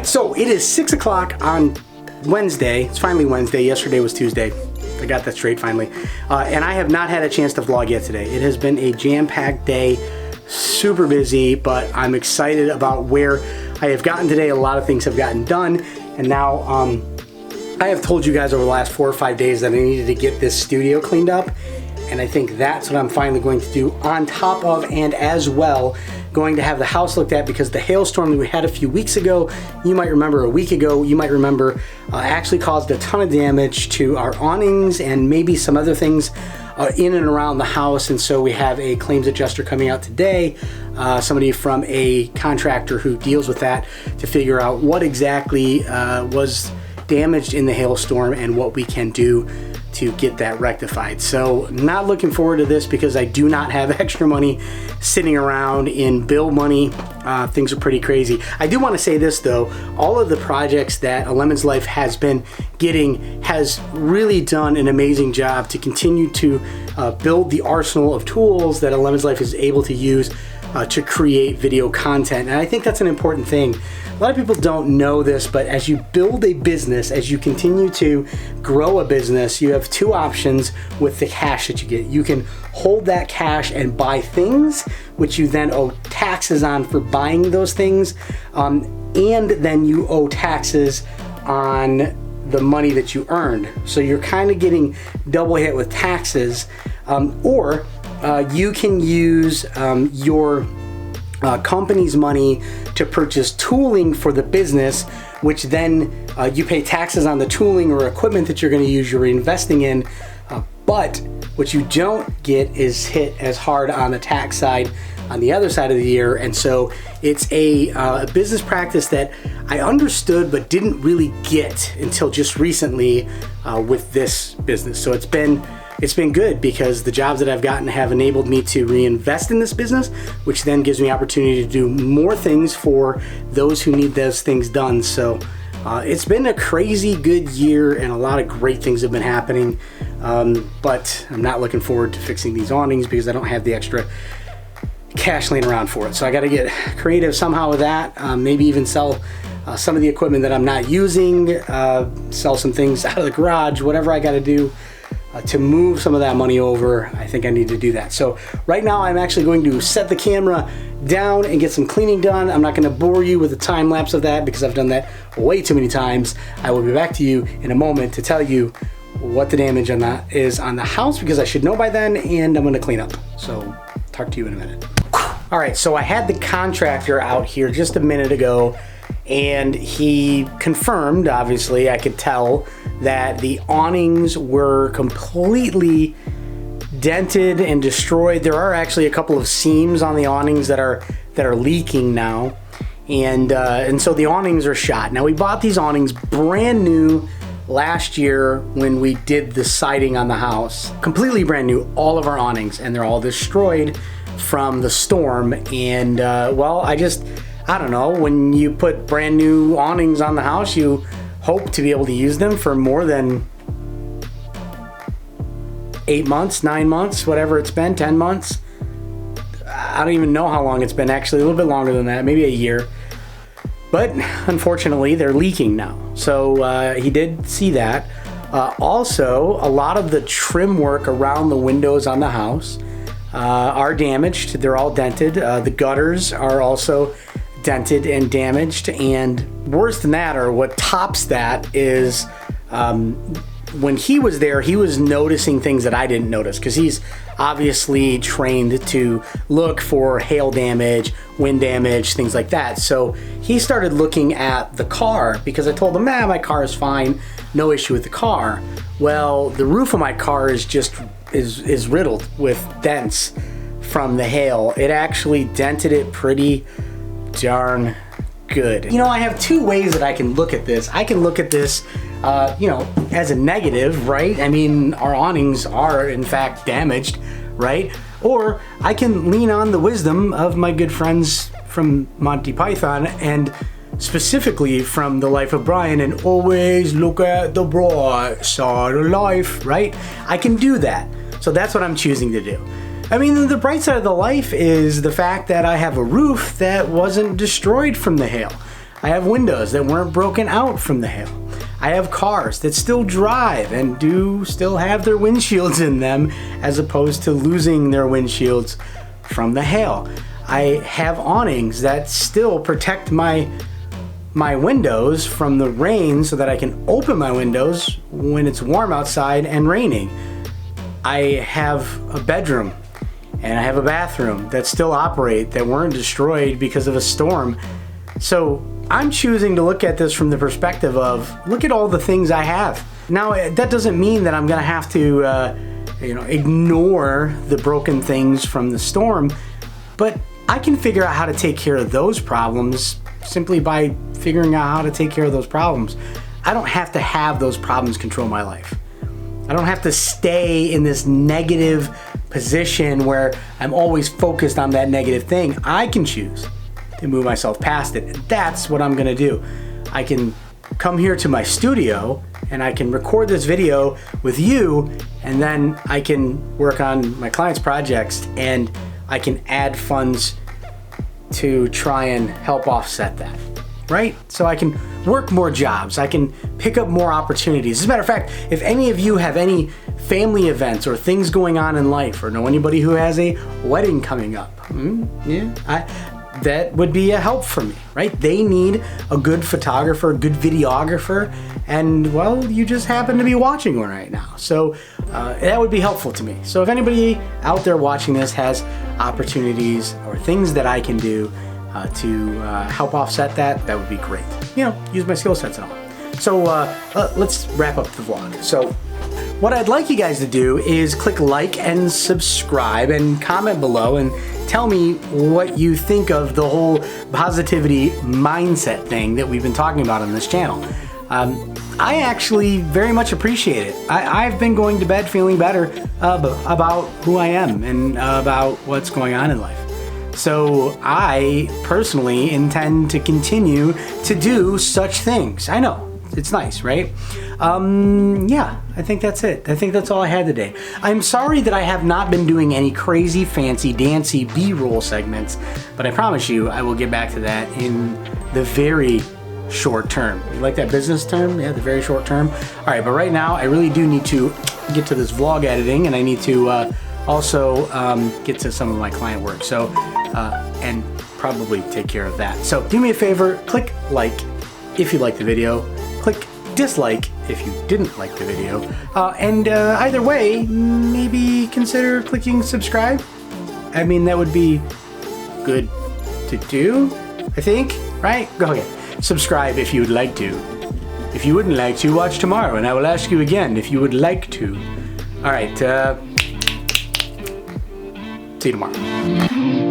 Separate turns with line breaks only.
right, so it is 6 o'clock on Wednesday. It's finally Wednesday. Yesterday was Tuesday. I got that straight finally. And I have not had a chance to vlog yet today. It has been a jam-packed day, super busy, but I'm excited about where I have gotten today. A lot of things have gotten done, and now I have told you guys over the last 4 or 5 days that I needed to get this studio cleaned up, and I think that's what I'm finally going to do, on top of and as well going to have the house looked at, because the hailstorm that we had a few weeks ago, you might remember a week ago, you might remember actually caused a ton of damage to our awnings and maybe some other things in and around the house. And so we have a claims adjuster coming out today, somebody from a contractor who deals with that, to figure out what exactly was damaged in the hailstorm and what we can do to get that rectified. So not looking forward to this, because I do not have extra money sitting around in bill money. Things are pretty crazy. I do want to say this though, all of the projects that A Lemon's Life has been getting has really done an amazing job to continue to build the arsenal of tools that A Lemon's Life is able to use to create video content. And I think that's an important thing. A lot of people don't know this, but as you build a business, as you continue to grow a business, you have two options with the cash that you get. You can hold that cash and buy things, which you then owe taxes on for buying those things, and then you owe taxes on the money that you earned. So you're kind of getting double hit with taxes, or you can use your company's money to purchase tooling for the business, which then you pay taxes on the tooling or equipment that you're going to use, you're investing in, but what you don't get is hit as hard on the tax side on the other side of the year. And so it's a business practice that I understood but didn't really get until just recently with this business. So it's been good, because the jobs that I've gotten have enabled me to reinvest in this business, which then gives me opportunity to do more things for those who need those things done. So it's been a crazy good year, and a lot of great things have been happening, but I'm not looking forward to fixing these awnings because I don't have the extra cash laying around for it. So I got to get creative somehow with that, maybe even sell some of the equipment that I'm not using, sell some things out of the garage, whatever I got to do to move some of that money over. I think I need to do that. So right now I'm actually going to set the camera down and get some cleaning done. I'm not going to bore you with a time lapse of that, because I've done that way too many times. I will be back to you in a moment to tell you what the damage on that is on the house, because I should know by then, and I'm going to clean up. So talk to you in a minute. All right, so I had the contractor out here just a minute ago, and he confirmed, obviously I could tell, that the awnings were completely dented and destroyed. There are actually a couple of seams on the awnings that are leaking now, and so the awnings are shot. Now, we bought these awnings brand new last year when we did the siding on the house, completely brand new, all of our awnings, and they're all destroyed from the storm. And well, I don't know, when you put brand new awnings on the house, you hope to be able to use them for more than 8 months, 9 months, whatever it's been, 10 months. I don't even know how long it's been, actually, a little bit longer than that, maybe a year. But unfortunately, they're leaking now. So he did see that. Also, a lot of the trim work around the windows on the house are damaged. They're all dented. The gutters are also dented and damaged, and worse than that, or what tops that, is when he was there, he was noticing things that I didn't notice, because he's obviously trained to look for hail damage, wind damage, things like that. So he started looking at the car, because I told him, my car is fine, no issue with the car. Well, the roof of my car is riddled with dents from the hail. It actually dented it pretty darn good. You know, I have two ways that I can look at this. I can look at this, you know, as a negative, right? I mean, our awnings are in fact damaged, right? Or I can lean on the wisdom of my good friends from Monty Python, and specifically from The Life of Bryan, and always look at the bright side of life, right? I can do that. So that's what I'm choosing to do. I mean, the bright side of the life is the fact that I have a roof that wasn't destroyed from the hail. I have windows that weren't broken out from the hail. I have cars that still drive and do still have their windshields in them, as opposed to losing their windshields from the hail. I have awnings that still protect my windows from the rain so that I can open my windows when it's warm outside and raining. I have a bedroom and I have a bathroom that still operate, that weren't destroyed because of a storm. So I'm choosing to look at this from the perspective of, look at all the things I have. Now, that doesn't mean that I'm gonna have to ignore the broken things from the storm, but I can figure out how to take care of those problems simply by figuring out how to take care of those problems. I don't have to have those problems control my life. I don't have to stay in this negative position where I'm always focused on that negative thing. I can choose to move myself past it. That's what I'm gonna do. I can come here to my studio and I can record this video with you, and then I can work on my clients' projects and I can add funds to try and help offset that, right? So I can work more jobs, I can pick up more opportunities. As a matter of fact, if any of you have any family events or things going on in life, or know anybody who has a wedding coming up, that would be a help for me, right? They need a good photographer, a good videographer, and well, you just happen to be watching one right now. So that would be helpful to me. So if anybody out there watching this has opportunities or things that I can do to help offset that, that would be great. You know, use my skill sets and all. So let's wrap up the vlog. So what I'd like you guys to do is click like and subscribe and comment below and tell me what you think of the whole positivity mindset thing that we've been talking about on this channel. I actually very much appreciate it. I've been going to bed feeling better about who I am and about what's going on in life. So I personally intend to continue to do such things. I know, it's nice, right? Yeah, I think that's it. I think that's all I had today. I'm sorry that I have not been doing any crazy, fancy, dancy B-roll segments, but I promise you I will get back to that in the very short term. You like that business term? Yeah, the very short term. All right, but right now I really do need to get to this vlog editing, and I need to also get to some of my client work. So, and probably take care of that. So do me a favor, click like if you liked the video, click dislike if you didn't like the video, and either way, maybe consider clicking subscribe. I mean, that would be good to do, I think, right? Go ahead, subscribe if you would like to. If you wouldn't like to, watch tomorrow, and I will ask you again if you would like to. All right, see you tomorrow.